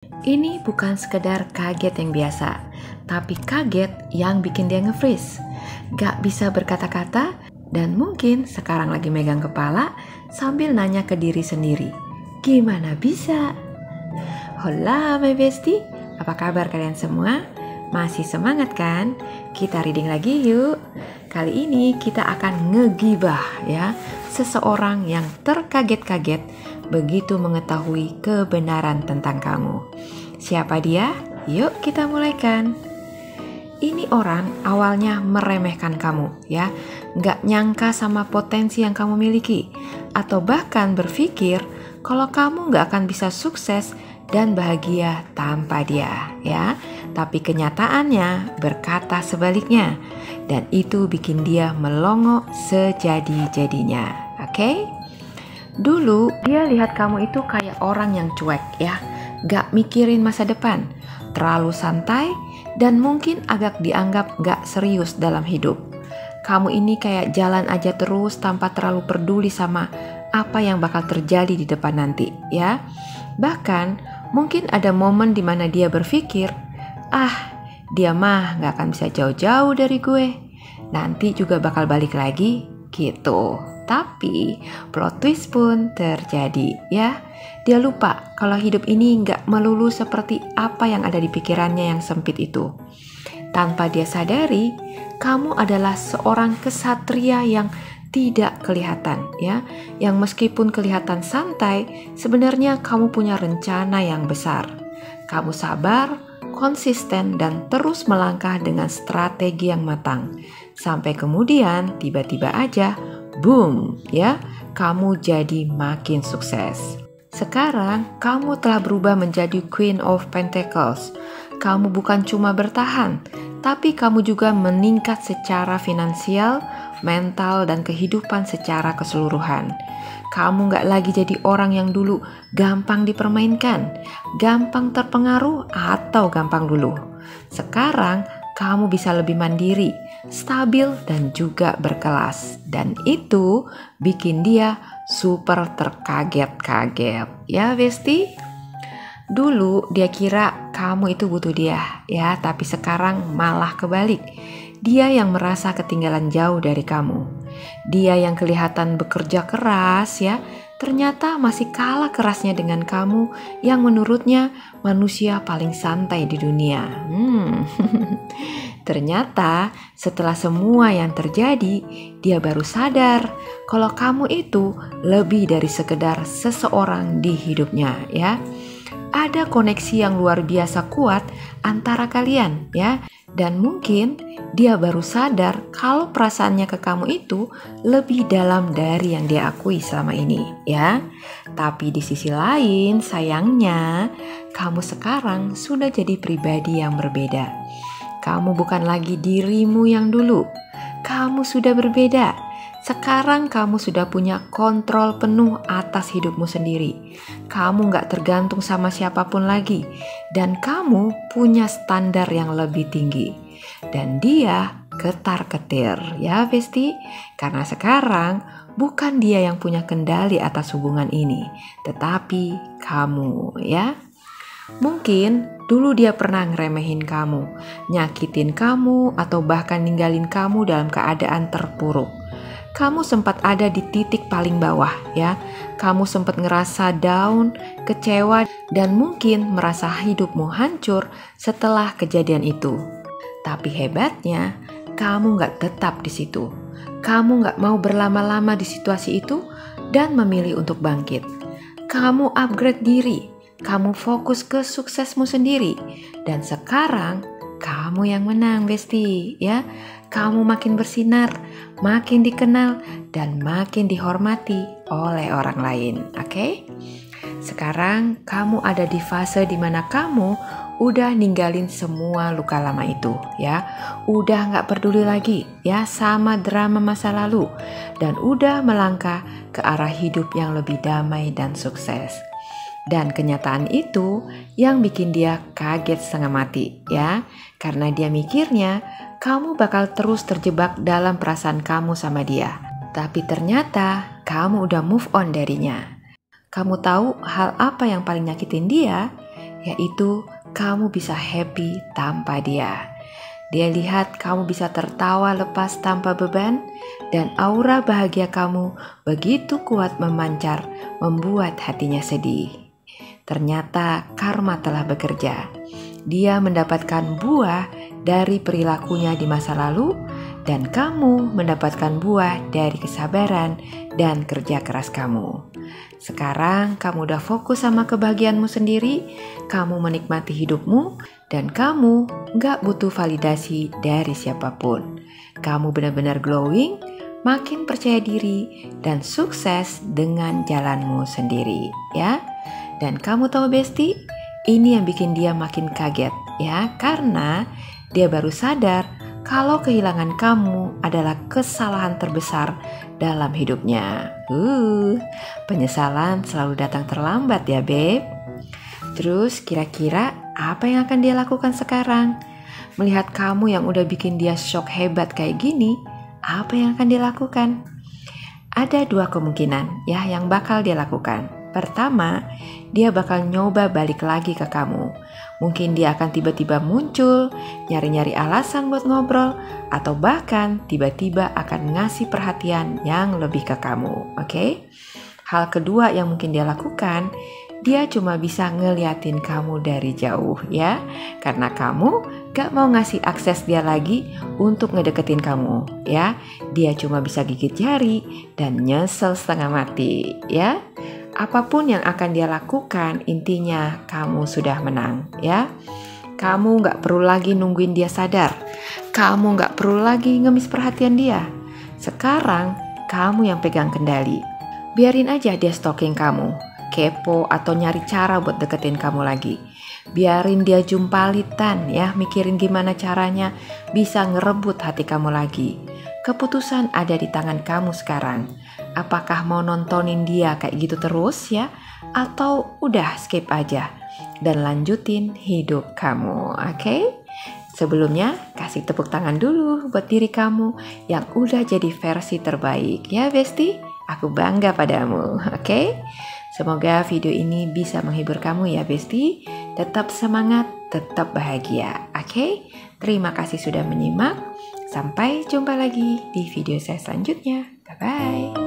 Ini bukan sekedar kaget yang biasa, tapi kaget yang bikin dia nge-freeze. Gak bisa berkata-kata dan mungkin sekarang lagi megang kepala sambil nanya ke diri sendiri. Gimana bisa? Hola my bestie, apa kabar kalian semua? Masih semangat kan? Kita reading lagi yuk. Kali ini kita akan ngegibah ya, seseorang yang terkaget-kaget begitu mengetahui kebenaran tentang kamu. Siapa dia? Yuk kita mulaikan. Ini orang awalnya meremehkan kamu ya, nggak nyangka sama potensi yang kamu miliki, atau bahkan berpikir kalau kamu nggak akan bisa sukses dan bahagia tanpa dia ya. Tapi kenyataannya berkata sebaliknya, dan itu bikin dia melongo sejadi-jadinya. Oke? Dulu dia lihat kamu itu kayak orang yang cuek ya, gak mikirin masa depan, terlalu santai, dan mungkin agak dianggap gak serius dalam hidup. Kamu ini kayak jalan aja terus tanpa terlalu peduli sama apa yang bakal terjadi di depan nanti ya. Bahkan mungkin ada momen dimana dia berpikir, dia mah gak akan bisa jauh-jauh dari gue, nanti juga bakal balik lagi gitu. Tapi plot twist pun terjadi ya. Dia lupa kalau hidup ini nggak melulu seperti apa yang ada di pikirannya yang sempit itu. Tanpa dia sadari, kamu adalah seorang kesatria yang tidak kelihatan ya. Yang meskipun kelihatan santai, sebenarnya kamu punya rencana yang besar. Kamu sabar, konsisten, dan terus melangkah dengan strategi yang matang. Sampai kemudian tiba-tiba aja boom ya, kamu jadi makin sukses. Sekarang kamu telah berubah menjadi Queen of Pentacles. Kamu bukan cuma bertahan, tapi kamu juga meningkat secara finansial, mental, dan kehidupan secara keseluruhan. Kamu gak lagi jadi orang yang dulu gampang dipermainkan, gampang terpengaruh, atau gampang luluh. Sekarang kamu bisa lebih mandiri, stabil, dan juga berkelas. Dan itu bikin dia super terkaget-kaget. Ya Besti? Dulu dia kira kamu itu butuh dia ya, tapi sekarang malah kebalik. Dia yang merasa ketinggalan jauh dari kamu. Dia yang kelihatan bekerja keras ya, ternyata masih kalah kerasnya dengan kamu yang menurutnya manusia paling santai di dunia. Ternyata setelah semua yang terjadi, dia baru sadar kalau kamu itu lebih dari sekedar seseorang di hidupnya ya. Ada koneksi yang luar biasa kuat antara kalian ya. Dan mungkin dia baru sadar kalau perasaannya ke kamu itu lebih dalam dari yang dia akui selama ini ya. Tapi di sisi lain sayangnya kamu sekarang sudah jadi pribadi yang berbeda. Kamu bukan lagi dirimu yang dulu. Kamu sudah berbeda. Sekarang kamu sudah punya kontrol penuh atas hidupmu sendiri. Kamu gak tergantung sama siapapun lagi. Dan kamu punya standar yang lebih tinggi. Dan dia ketar-ketir ya Besti. Karena sekarang bukan dia yang punya kendali atas hubungan ini, tetapi kamu ya. Mungkin dulu dia pernah ngeremehin kamu, nyakitin kamu, atau bahkan ninggalin kamu dalam keadaan terpuruk. Kamu sempat ada di titik paling bawah ya. Kamu sempat ngerasa down, kecewa, dan mungkin merasa hidupmu hancur setelah kejadian itu. Tapi hebatnya, kamu gak tetap di situ. Kamu gak mau berlama-lama di situasi itu dan memilih untuk bangkit. Kamu upgrade diri. Kamu fokus ke suksesmu sendiri. Dan sekarang kamu yang menang Besti ya. Kamu makin bersinar, makin dikenal, dan makin dihormati oleh orang lain. Oke? Sekarang kamu ada di fase dimana kamu udah ninggalin semua luka lama itu ya. Udah gak peduli lagi ya sama drama masa lalu. Dan udah melangkah ke arah hidup yang lebih damai dan sukses. Dan kenyataan itu yang bikin dia kaget setengah mati ya. Karena dia mikirnya kamu bakal terus terjebak dalam perasaan kamu sama dia. Tapi ternyata kamu udah move on darinya. Kamu tahu hal apa yang paling nyakitin dia? yaitu kamu bisa happy tanpa dia. Dia lihat kamu bisa tertawa lepas tanpa beban, dan aura bahagia kamu begitu kuat memancar, membuat hatinya sedih. Ternyata karma telah bekerja. Dia mendapatkan buah dari perilakunya di masa lalu, dan kamu mendapatkan buah dari kesabaran dan kerja keras kamu. Sekarang kamu udah fokus sama kebahagiaanmu sendiri, kamu menikmati hidupmu, dan kamu gak butuh validasi dari siapapun. Kamu benar-benar glowing, makin percaya diri, dan sukses dengan jalanmu sendiri, ya. Dan kamu tahu Besti, ini yang bikin dia makin kaget, ya, karena dia baru sadar kalau kehilangan kamu adalah kesalahan terbesar dalam hidupnya. Penyesalan selalu datang terlambat ya, Beb. Terus kira-kira apa yang akan dia lakukan sekarang? Melihat kamu yang udah bikin dia shock hebat kayak gini, apa yang akan dia lakukan? Ada dua kemungkinan ya yang bakal dia lakukan. Pertama, dia bakal nyoba balik lagi ke kamu. Mungkin dia akan tiba-tiba muncul, nyari-nyari alasan buat ngobrol, atau bahkan tiba-tiba akan ngasih perhatian yang lebih ke kamu, oke? Hal kedua yang mungkin dia lakukan, dia cuma bisa ngeliatin kamu dari jauh ya, karena kamu gak mau ngasih akses dia lagi untuk ngedeketin kamu ya. Dia cuma bisa gigit jari dan nyesel setengah mati ya. Apapun yang akan dia lakukan, intinya kamu sudah menang ya. Kamu gak perlu lagi nungguin dia sadar. Kamu gak perlu lagi ngemis perhatian dia. Sekarang kamu yang pegang kendali. Biarin aja dia stalking kamu, kepo atau nyari cara buat deketin kamu lagi. Biarin dia jumpalitan ya, mikirin gimana caranya bisa ngerebut hati kamu lagi. Keputusan ada di tangan kamu sekarang. Apakah mau nontonin dia kayak gitu terus ya, atau udah skip aja dan lanjutin hidup kamu, oke? Sebelumnya kasih tepuk tangan dulu buat diri kamu yang udah jadi versi terbaik ya Besti. Aku bangga padamu, oke? Semoga video ini bisa menghibur kamu ya Besti. Tetap semangat, tetap bahagia, oke? Terima kasih sudah menyimak. Sampai jumpa lagi di video saya selanjutnya. Bye-bye.